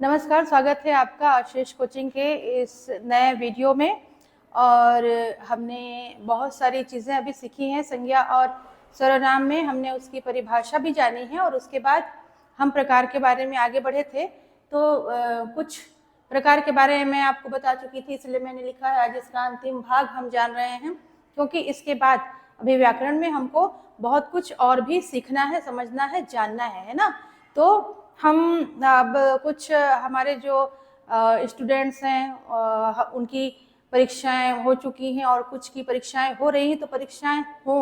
नमस्कार, स्वागत है आपका आशीष कोचिंग के इस नए वीडियो में। और हमने बहुत सारी चीज़ें अभी सीखी हैं। संज्ञा और सर्वनाम में हमने उसकी परिभाषा भी जानी है और उसके बाद हम प्रकार के बारे में आगे बढ़े थे। तो कुछ प्रकार के बारे में मैं आपको बता चुकी थी, इसलिए मैंने लिखा है आज इसका अंतिम भाग हम जान रहे हैं, क्योंकि इसके बाद अभी व्याकरण में हमको बहुत कुछ और भी सीखना है, समझना है, जानना है ना। तो हम अब कुछ हमारे जो स्टूडेंट्स हैं उनकी परीक्षाएं हो चुकी हैं और कुछ की परीक्षाएं हो रही हैं। तो परीक्षाएं हो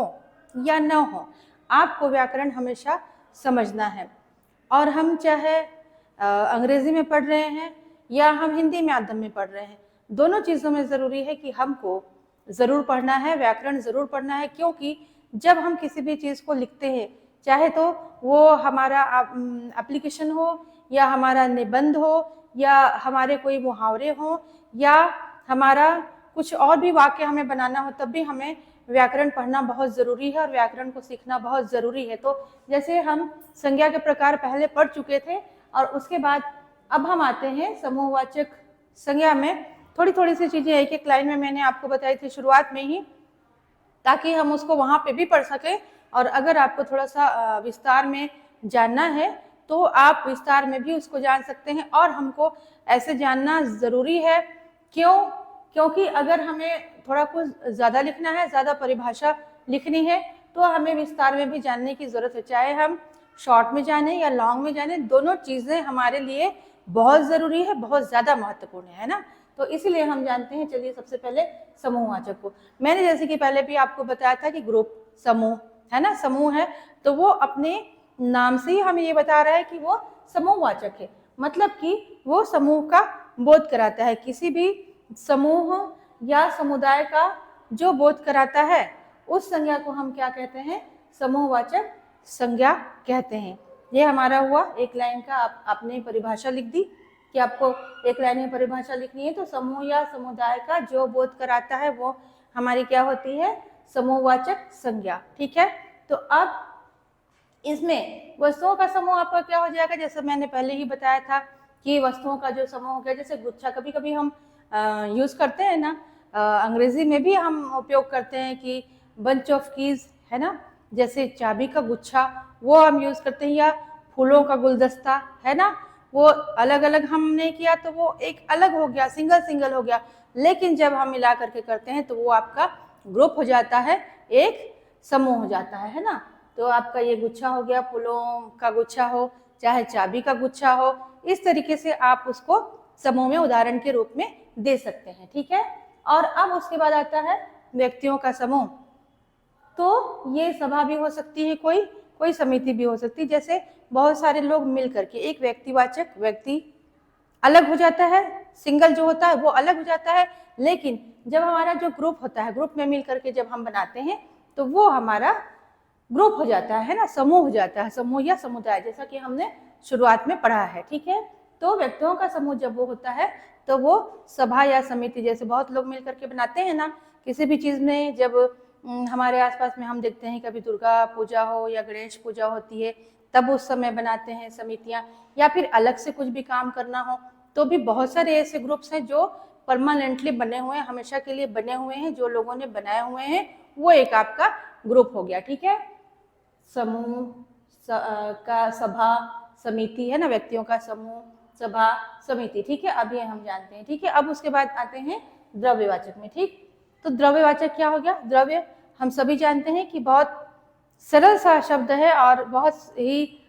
या न हो, आपको व्याकरण हमेशा समझना है। और हम चाहे अंग्रेजी में पढ़ रहे हैं या हम हिंदी माध्यम में पढ़ रहे हैं, दोनों चीज़ों में ज़रूरी है कि हमको ज़रूर पढ़ना है, व्याकरण ज़रूर पढ़ना है। क्योंकि जब हम किसी भी चीज़ को लिखते हैं, चाहे तो वो हमारा एप्लीकेशन हो या हमारा निबंध हो या हमारे कोई मुहावरे हो या हमारा कुछ और भी वाक्य हमें बनाना हो, तब भी हमें व्याकरण पढ़ना बहुत ज़रूरी है और व्याकरण को सीखना बहुत ज़रूरी है। तो जैसे हम संज्ञा के प्रकार पहले पढ़ चुके थे और उसके बाद अब हम आते हैं समूहवाचक संज्ञा में। थोड़ी थोड़ी सी चीज़ें एक एक लाइन में मैंने आपको बताई थी शुरुआत में ही, ताकि हम उसको वहाँ पे भी पढ़ सकें। और अगर आपको थोड़ा सा विस्तार में जानना है तो आप विस्तार में भी उसको जान सकते हैं। और हमको ऐसे जानना ज़रूरी है, क्योंकि अगर हमें थोड़ा कुछ ज़्यादा लिखना है, ज़्यादा परिभाषा लिखनी है, तो हमें विस्तार में भी जानने की ज़रूरत है। चाहे हम शॉर्ट में जाने या लॉन्ग में जाने, दोनों चीज़ें हमारे लिए बहुत ज़रूरी है, बहुत ज़्यादा महत्वपूर्ण है ना। तो इसीलिए हम जानते हैं। चलिए सबसे पहले समूहवाचक को, मैंने जैसे कि पहले भी आपको बताया था कि ग्रुप, समूह है ना, समूह है तो वो अपने नाम से ही हमें ये बता रहा है कि वो समूहवाचक है। मतलब कि वो समूह का बोध कराता है। किसी भी समूह या समुदाय का जो बोध कराता है, उस संज्ञा को हम क्या कहते हैं? समूहवाचक संज्ञा कहते हैं। ये हमारा हुआ एक लाइन का। आपने परिभाषा लिख दी कि आपको एक लाइन में परिभाषा लिखनी है। तो समूह या समुदाय का जो बोध कराता है वो हमारी क्या होती है? समूहवाचक संज्ञा। ठीक है। तो अब इसमें वस्तुओं का समूह आपका क्या हो जाएगा? जैसे मैंने पहले ही बताया था कि वस्तुओं का जो समूह हो गया, जैसे गुच्छा कभी कभी हम यूज करते हैं ना, अंग्रेजी में भी हम उपयोग करते हैं कि बंच ऑफ कीज है ना, जैसे चाबी का गुच्छा वो हम यूज करते हैं, या फूलों का गुलदस्ता है ना। वो अलग अलग हमने किया तो वो एक अलग हो गया, सिंगल सिंगल हो गया। लेकिन जब हम मिला करके करते हैं तो वो आपका ग्रुप हो जाता है, एक समूह हो जाता है ना। तो आपका ये गुच्छा हो गया, फूलों का गुच्छा हो चाहे चाबी का गुच्छा हो, इस तरीके से आप उसको समूह में उदाहरण के रूप में दे सकते हैं। ठीक है। और अब उसके बाद आता है व्यक्तियों का समूह। तो ये सभा भी हो सकती है, कोई समिति भी हो सकती है। जैसे बहुत सारे लोग मिल करके एक व्यक्तिवाचक, व्यक्ति अलग हो जाता है, सिंगल जो होता है वो अलग हो जाता है। लेकिन जब हमारा जो ग्रुप होता है, ग्रुप में मिल करके जब हम बनाते हैं तो वो हमारा ग्रुप हो जाता है ना, समूह हो जाता है, समूह या समुदाय, जैसा कि हमने शुरुआत में पढ़ा है। ठीक है। तो व्यक्तियों का समूह जब वो होता है तो वो सभा या समिति, जैसे बहुत लोग मिल करके बनाते हैं ना किसी भी चीज़ में। जब हमारे आसपास में हम देखते हैं कभी दुर्गा पूजा हो या गणेश पूजा होती है, तब उस समय बनाते हैं समितियां, या फिर अलग से कुछ भी काम करना हो तो भी बहुत सारे ऐसे ग्रुप्स हैं जो परमानेंटली बने हुए हैं, हमेशा के लिए बने हुए हैं, जो लोगों ने बनाए हुए हैं, वो एक आपका ग्रुप हो गया। ठीक है। समूह का सभा समिति है ना, व्यक्तियों का समूह, सभा, समिति। ठीक है। अब ये हम जानते हैं। ठीक है। अब उसके बाद आते हैं द्रव्यवाचक में। ठीक। तो द्रव्यवाचक क्या हो गया? द्रव्य हम सभी जानते हैं कि बहुत सरल सा शब्द है और बहुत ही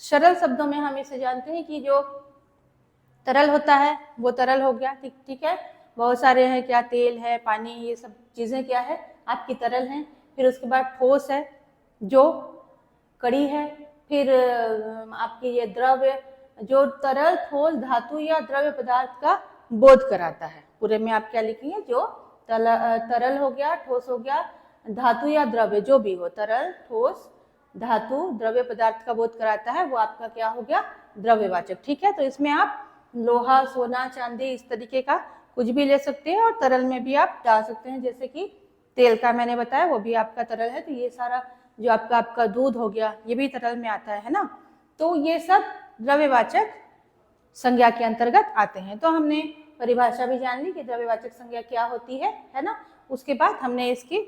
सरल शब्दों में हम इसे जानते हैं कि जो तरल होता है वो तरल हो गया। ठीक ठीक है। बहुत सारे हैं, क्या तेल है, पानी, ये सब चीज़ें क्या है आपकी तरल हैं। फिर उसके बाद ठोस है जो कड़ी है। फिर आपकी ये द्रव्य जो तरल, ठोस, धातु या द्रव्य पदार्थ का बोध कराता है। पूरे में आप क्या लिखेंगे? जो तरल हो गया, ठोस हो गया, धातु या द्रव्य जो भी हो, तरल, ठोस, धातु, द्रव्य पदार्थ का बोध कराता है, वो आपका क्या हो गया? द्रव्यवाचक। ठीक है। तो इसमें आप लोहा, सोना, चांदी, इस तरीके का कुछ भी ले सकते हैं और तरल में भी आप डाल सकते हैं। जैसे कि तेल का मैंने बताया, वो भी आपका तरल है। तो ये सारा जो आपका दूध हो गया, ये भी तरल में आता है ना। तो ये सब द्रव्यवाचक संज्ञा के अंतर्गत आते हैं। तो हमने परिभाषा भी जान ली कि द्रव्यवाचक संज्ञा क्या होती है ना। उसके बाद हमने इसकी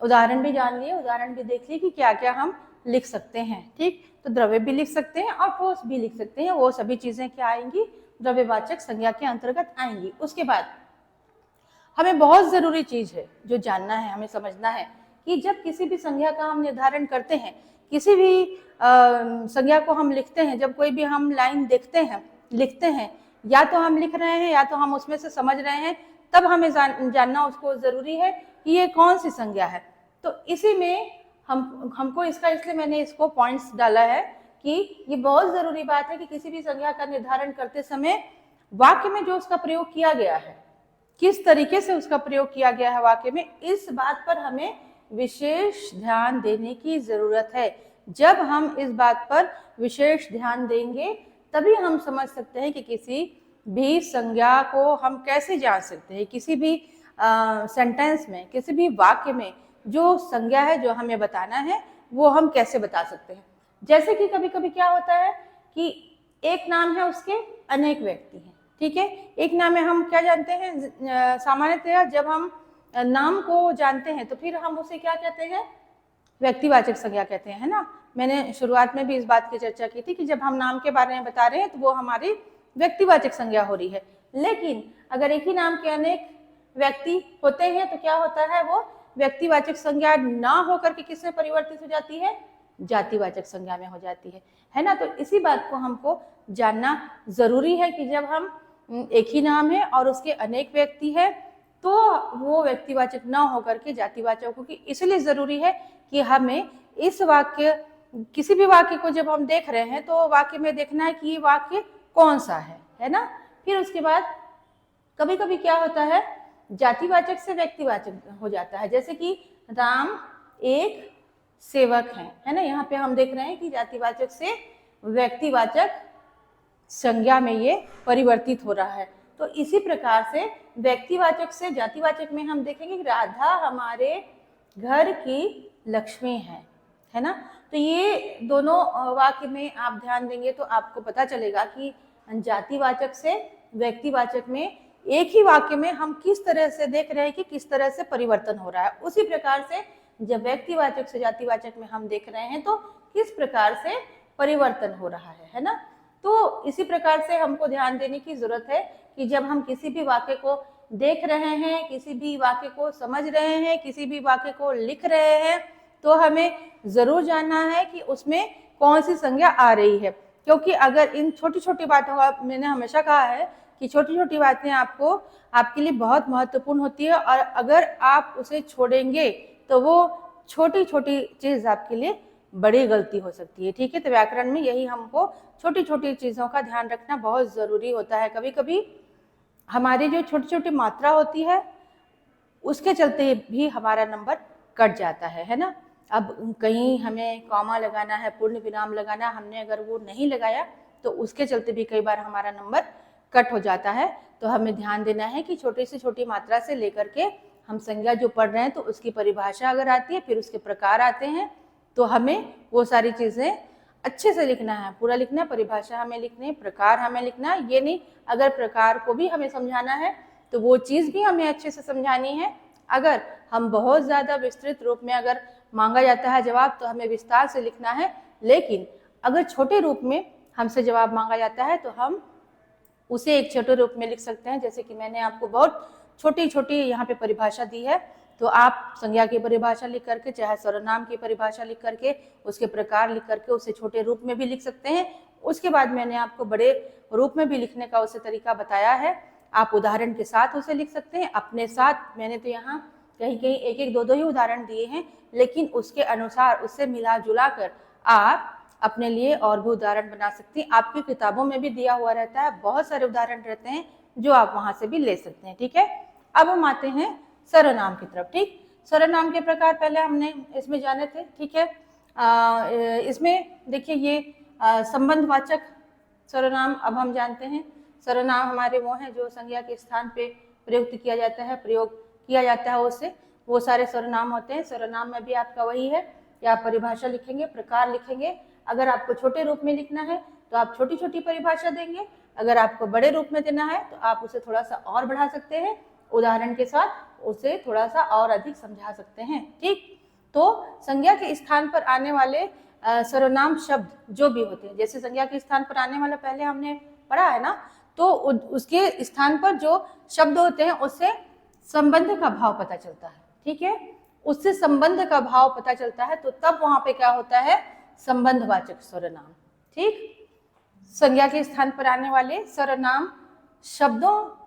उदाहरण भी जान लिए, उदाहरण भी देख लिए कि क्या क्या हम लिख सकते हैं। ठीक, तो द्रव्य भी लिख सकते हैं और ठोस भी लिख सकते हैं। वो सभी चीजें क्या आएंगी, द्रव्यवाचक संज्ञा के अंतर्गत आएंगी। उसके बाद हमें बहुत जरूरी चीज है जो जानना है, हमें समझना है कि जब किसी भी संज्ञा का हम निर्धारण करते हैं, किसी भी संज्ञा को हम लिखते हैं, जब कोई भी हम लाइन देखते हैं, लिखते हैं, या तो हम लिख रहे हैं या तो हम उसमें से समझ रहे हैं, तब हमें जानना उसको जरूरी है कि ये कौन सी संज्ञा है। तो इसी में हमको इसका, इसलिए मैंने इसको पॉइंट्स डाला है कि ये बहुत जरूरी बात है कि किसी भी संज्ञा का निर्धारण करते समय वाक्य में जो उसका प्रयोग किया गया है, किस तरीके से उसका प्रयोग किया गया है वाक्य में, इस बात पर हमें विशेष ध्यान देने की जरूरत है। जब हम इस बात पर विशेष ध्यान देंगे तभी हम समझ सकते हैं कि किसी भी संज्ञा को हम कैसे जान सकते हैं। किसी भी सेंटेंस में, किसी भी वाक्य में जो संज्ञा है जो हमें बताना है वो हम कैसे बता सकते हैं। जैसे कि कभी कभी क्या होता है कि एक नाम है, उसके अनेक व्यक्ति हैं। ठीक है, एक नाम में हम क्या जानते हैं, सामान्यतः जब हम नाम को जानते हैं तो फिर हम उसे क्या कहते हैं, व्यक्तिवाचक संज्ञा कहते हैं, है ना। मैंने शुरुआत में भी इस बात की चर्चा की थी कि जब हम नाम के बारे में बता रहे हैं तो वो हमारी व्यक्तिवाचक संज्ञा हो रही है। लेकिन अगर एक ही नाम के अनेक व्यक्ति होते हैं तो क्या होता है, वो व्यक्तिवाचक संज्ञा ना होकर के किसमें परिवर्तित हो जाती है, जातिवाचक संज्ञा में हो जाती है ना। तो इसी बात को हमको जानना जरूरी है कि जब हम एक ही नाम है और उसके अनेक व्यक्ति है तो वो व्यक्तिवाचक ना होकर के जातिवाचक होगी। इसलिए जरूरी है कि हमें इस वाक्य, किसी भी वाक्य को जब हम देख रहे हैं तो वाक्य में देखना है कि ये वाक्य कौन सा है ना। फिर उसके बाद कभी कभी क्या होता है, जातिवाचक से व्यक्तिवाचक हो जाता है। जैसे कि राम एक सेवक है ना। यहाँ पे हम देख रहे हैं कि जातिवाचक से व्यक्तिवाचक संज्ञा में ये परिवर्तित हो रहा है। तो इसी प्रकार से व्यक्तिवाचक से जातिवाचक में हम देखेंगे कि राधा हमारे घर की लक्ष्मी है ना। तो ये दोनों वाक्य में आप ध्यान देंगे तो आपको पता चलेगा कि जातिवाचक से व्यक्तिवाचक में एक ही वाक्य में हम किस तरह से देख रहे हैं कि किस तरह से परिवर्तन हो रहा है। उसी प्रकार से जब व्यक्तिवाचक से जातिवाचक में हम देख रहे हैं तो किस प्रकार से परिवर्तन हो रहा है ना। तो इसी प्रकार से हमको ध्यान देने की जरूरत है कि जब हम किसी भी वाक्य को देख रहे हैं, किसी भी वाक्य को समझ रहे हैं, किसी भी वाक्य को लिख रहे हैं, तो हमें जरूर जानना है कि उसमें कौन सी संज्ञा आ रही है। क्योंकि अगर इन छोटी छोटी बातों का, मैंने हमेशा कहा है कि छोटी छोटी बातें आपके लिए बहुत महत्वपूर्ण होती है, और अगर आप उसे छोड़ेंगे तो वो छोटी छोटी चीज आपके लिए बड़ी गलती हो सकती है। ठीक है, तो व्याकरण में यही हमको छोटी छोटी चीजों का ध्यान रखना बहुत जरूरी होता है। कभी कभी हमारी जो छोटी छोटी मात्रा होती है उसके चलते भी हमारा नंबर कट जाता है ना। अब कहीं हमें कॉमा लगाना है, पूर्ण विराम लगाना, हमने अगर वो नहीं लगाया तो उसके चलते भी कई बार हमारा नंबर कट हो जाता है। तो हमें ध्यान देना है कि छोटी से छोटी मात्रा से लेकर के हम संज्ञा जो पढ़ रहे हैं तो उसकी परिभाषा अगर आती है, फिर उसके प्रकार आते हैं, तो हमें वो सारी चीजें अच्छे से लिखना है, पूरा लिखना है। परिभाषा हमें लिखनी है, प्रकार हमें लिखना है। ये नहीं अगर प्रकार को भी हमें समझाना है तो वो चीज भी हमें अच्छे से समझानी है। अगर हम बहुत ज्यादा विस्तृत रूप में अगर मांगा जाता है जवाब तो हमें विस्तार से लिखना है, लेकिन अगर छोटे रूप में हमसे जवाब मांगा जाता है तो हम उसे एक छोटे रूप में लिख सकते हैं। जैसे कि मैंने आपको बहुत छोटी छोटी यहाँ पे परिभाषा दी है, तो आप संज्ञा की परिभाषा लिख करके, चाहे सर्वनाम की परिभाषा लिख करके, उसके प्रकार लिख करके उसे छोटे रूप में भी लिख सकते हैं। उसके बाद मैंने आपको बड़े रूप में भी लिखने का उसे तरीका बताया है। आप उदाहरण के साथ उसे लिख सकते हैं, अपने साथ। मैंने तो यहाँ कहीं कहीं एक एक दो दो ही उदाहरण दिए हैं, लेकिन उसके अनुसार उससे मिला जुला कर आप अपने लिए और भी उदाहरण बना सकती हैं। आपकी किताबों में भी दिया हुआ रहता है, बहुत सारे उदाहरण रहते हैं जो आप वहां से भी ले सकते हैं। ठीक है, अब हम आते हैं सर्वनाम की तरफ। ठीक, सर्वनाम के प्रकार पहले हमने इसमें जाने थे। ठीक है, इसमें देखिए ये संबंधवाचक सर्वनाम अब हम जानते हैं। सर्वनाम हमारे वो हैं जो संज्ञा के स्थान पे प्रयुक्त किया जाता है, प्रयोग किया जाता है उससे, वो सारे सर्वनाम होते हैं। सर्वनाम में भी आपका वही है कि आप परिभाषा लिखेंगे, प्रकार लिखेंगे। अगर आपको छोटे रूप में लिखना है तो आप छोटी छोटी परिभाषा देंगे, अगर आपको बड़े रूप में देना है तो आप उसे थोड़ा सा और बढ़ा सकते हैं, उदाहरण के साथ उसे थोड़ा सा और अधिक समझा सकते हैं। ठीक, तो संज्ञा के स्थान पर आने वाले सर्वनाम शब्द जो भी होते हैं, जैसे संज्ञा के स्थान पर आने वाला पहले हमने पढ़ा है ना, तो उसके स्थान पर जो शब्द होते हैं उससे संबंध का भाव पता चलता है। ठीक है, उससे संबंध का भाव पता चलता है, तो तब वहां पे क्या होता है, संबंधवाचक सर्वनाम। ठीक, संज्ञा के स्थान पर आने वाले सर्वनाम शब्दों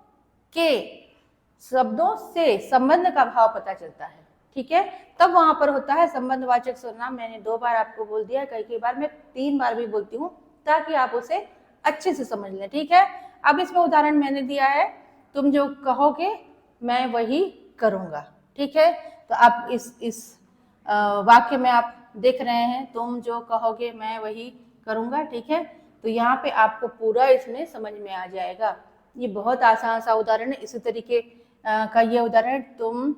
से संबंध का भाव पता चलता है। ठीक है, तब वहां पर होता है संबंधवाचक सर्वनाम। मैंने 2 बार आपको बोल दिया, कई बार मैं 3 बार भी बोलती हूँ ताकि आप उसे अच्छे से समझ लें। ठीक है, अब इसमें उदाहरण मैंने दिया है, तुम जो कहोगे मैं वही करूंगा। ठीक है, तो आप इस वाक्य में आप देख रहे हैं, तुम जो कहोगे मैं वही करूंगा। ठीक है, तो यहाँ पे आपको पूरा इसमें समझ में आ जाएगा। ये बहुत आसान सा उदाहरण है। इसी तरीके का ये उदाहरण, तुम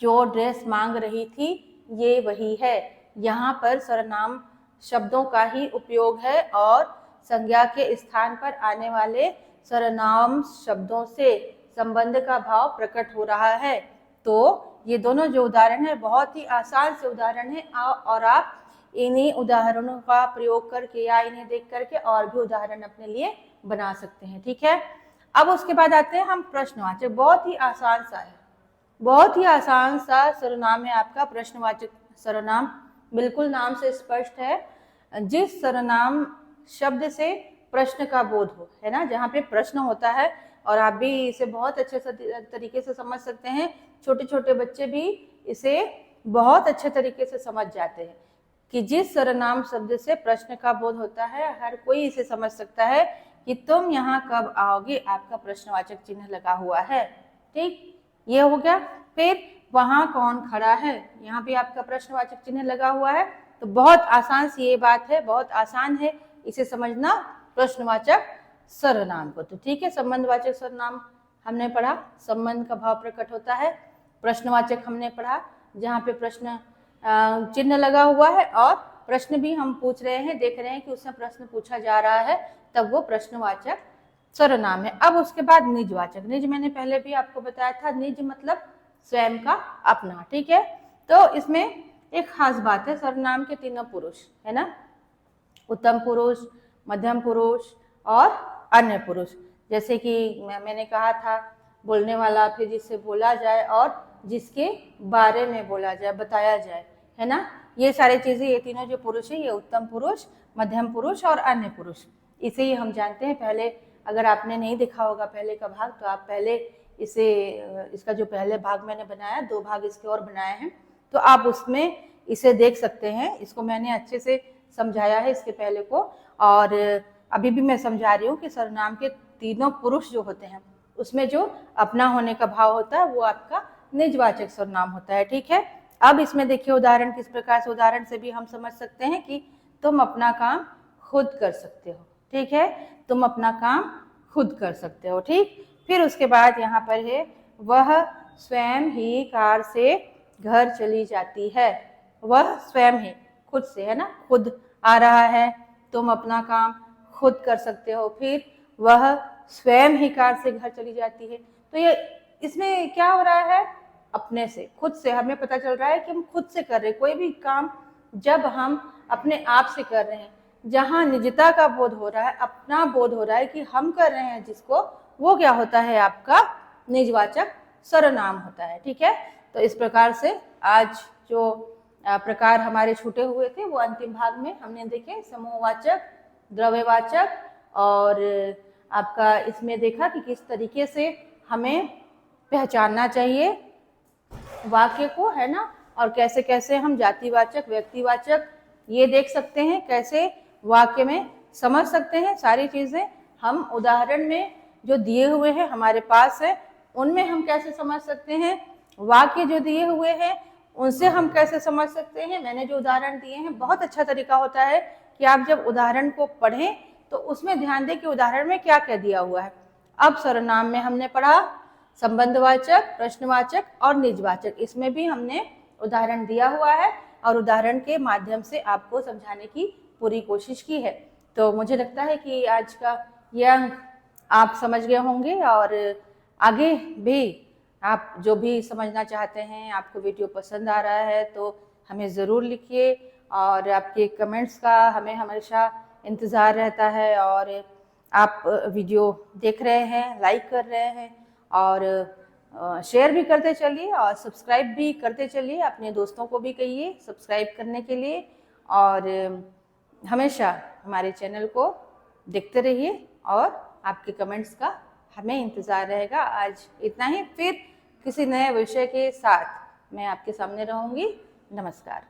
जो ड्रेस मांग रही थी ये वही है। यहाँ पर सर्वनाम शब्दों का ही उपयोग है और संज्ञा के स्थान पर आने वाले सर्वनाम शब्दों से संबंध का भाव प्रकट हो रहा है। तो ये दोनों जो उदाहरण है बहुत ही आसान से उदाहरण है, और आप इन्हीं उदाहरणों का प्रयोग करके या इन्हें देख करके और भी उदाहरण अपने लिए बना सकते हैं। ठीक है, अब उसके बाद आते हैं हम प्रश्नवाचक। बहुत ही आसान सा है, बहुत ही आसान सा सर्वनाम है आपका प्रश्नवाचक सर्वनाम। बिल्कुल नाम से स्पष्ट है, जिस सर्वनाम शब्द से प्रश्न का बोध हो, है ना, जहाँ पे प्रश्न होता है। और आप भी इसे बहुत अच्छे तरीके से समझ सकते हैं, छोटे छोटे बच्चे भी इसे बहुत अच्छे तरीके से समझ जाते हैं कि जिस सर्वनाम शब्द से प्रश्न का बोध होता है, हर कोई इसे समझ सकता है कि तुम यहाँ कब आओगे, आपका प्रश्नवाचक चिन्ह लगा हुआ है। ठीक, ये हो गया। फिर वहां कौन खड़ा है, यहाँ भी आपका प्रश्नवाचक चिन्ह लगा हुआ है। तो बहुत आसान सी ये बात है, बहुत आसान है इसे समझना प्रश्नवाचक सर्वनाम को। तो ठीक है, संबंधवाचक सर्वनाम हमने पढ़ा, संबंध का भाव प्रकट होता है। प्रश्नवाचक हमने पढ़ा, जहाँ पे प्रश्न चिन्ह लगा हुआ है और प्रश्न भी हम पूछ रहे हैं, देख रहे हैं कि उसमें प्रश्न पूछा जा रहा है, तब वो प्रश्नवाचक सर्वनाम है। अब उसके बाद निजवाचक। निज मैंने पहले भी आपको बताया था, निज मतलब स्वयं का, अपना। ठीक है, तो इसमें एक खास बात है, सर्वनाम के तीनों पुरुष है ना, उत्तम पुरुष, मध्यम पुरुष और अन्य पुरुष। जैसे कि मैंने कहा था, बोलने वाला, फिर जिससे बोला जाए और जिसके बारे में बोला जाए, बताया जाए, है ना, ये सारी चीजें, ये तीनों जो पुरुष है, ये उत्तम पुरुष, मध्यम पुरुष और अन्य पुरुष, इसे ही हम जानते हैं। पहले अगर आपने नहीं देखा होगा पहले का भाग, तो आप पहले इसका जो पहले भाग मैंने बनाया, 2 भाग इसके और बनाए हैं, तो आप उसमें इसे देख सकते हैं। इसको मैंने अच्छे से समझाया है इसके पहले को, और अभी भी मैं समझा रही हूँ कि सर्वनाम के तीनों पुरुष जो होते हैं उसमें जो अपना होने का भाव होता है वो आपका निजवाचक सर्वनाम होता है। ठीक है, अब इसमें देखिए उदाहरण किस प्रकार से, उदाहरण से भी हम समझ सकते हैं कि तुम अपना काम खुद कर सकते हो। ठीक है, तुम अपना काम खुद कर सकते हो। ठीक, फिर उसके बाद यहाँ पर है, वह स्वयं ही कार से घर चली जाती है। वह स्वयं ही, खुद से, है ना, खुद आ रहा है, तुम अपना काम खुद कर सकते हो। फिर वह स्वयं ही कार से घर चली जाती है। तो ये इसमें क्या हो रहा है, अपने से, खुद से हमें पता चल रहा है कि हम खुद से कर रहे हैं कोई भी काम। जब हम अपने आप से कर रहे हैं, जहाँ निजता का बोध हो रहा है, अपना बोध हो रहा है कि हम कर रहे हैं जिसको, वो क्या होता है, आपका निजवाचक सर्वनाम होता है। ठीक है, तो इस प्रकार से आज जो प्रकार हमारे छूटे हुए थे वो अंतिम भाग में हमने देखे, समूहवाचक, द्रव्यवाचक, और आपका इसमें देखा कि किस तरीके से हमें पहचानना चाहिए वाक्य को, है ना, और कैसे कैसे हम जातिवाचक, व्यक्तिवाचक ये देख सकते हैं, कैसे वाक्य में समझ सकते हैं। सारी चीजें हम उदाहरण में जो दिए हुए हैं हमारे पास है, उनमें हम कैसे समझ सकते हैं, वाक्य जो दिए हुए हैं उनसे हम कैसे समझ सकते हैं। मैंने जो उदाहरण दिए हैं, बहुत अच्छा तरीका होता है कि आप जब उदाहरण को पढ़ें तो उसमें ध्यान दें कि उदाहरण में क्या क्या दिया हुआ है। अब सर्वनाम में हमने पढ़ा संबंधवाचक, प्रश्नवाचक और निजवाचक, इसमें भी हमने उदाहरण दिया हुआ है और उदाहरण के माध्यम से आपको समझाने की पूरी कोशिश की है। तो मुझे लगता है कि आज का ये अंक आप समझ गए होंगे और आगे भी आप जो भी समझना चाहते हैं, आपको वीडियो पसंद आ रहा है तो हमें ज़रूर लिखिए और आपके कमेंट्स का हमें हमेशा इंतज़ार रहता है। और आप वीडियो देख रहे हैं, लाइक कर रहे हैं और शेयर भी करते चलिए और सब्सक्राइब भी करते चलिए। अपने दोस्तों को भी कहिए सब्सक्राइब करने के लिए और हमेशा हमारे चैनल को देखते रहिए और आपके कमेंट्स का हमें इंतज़ार रहेगा। आज इतना ही, फिर किसी नए विषय के साथ मैं आपके सामने रहूँगी। नमस्कार।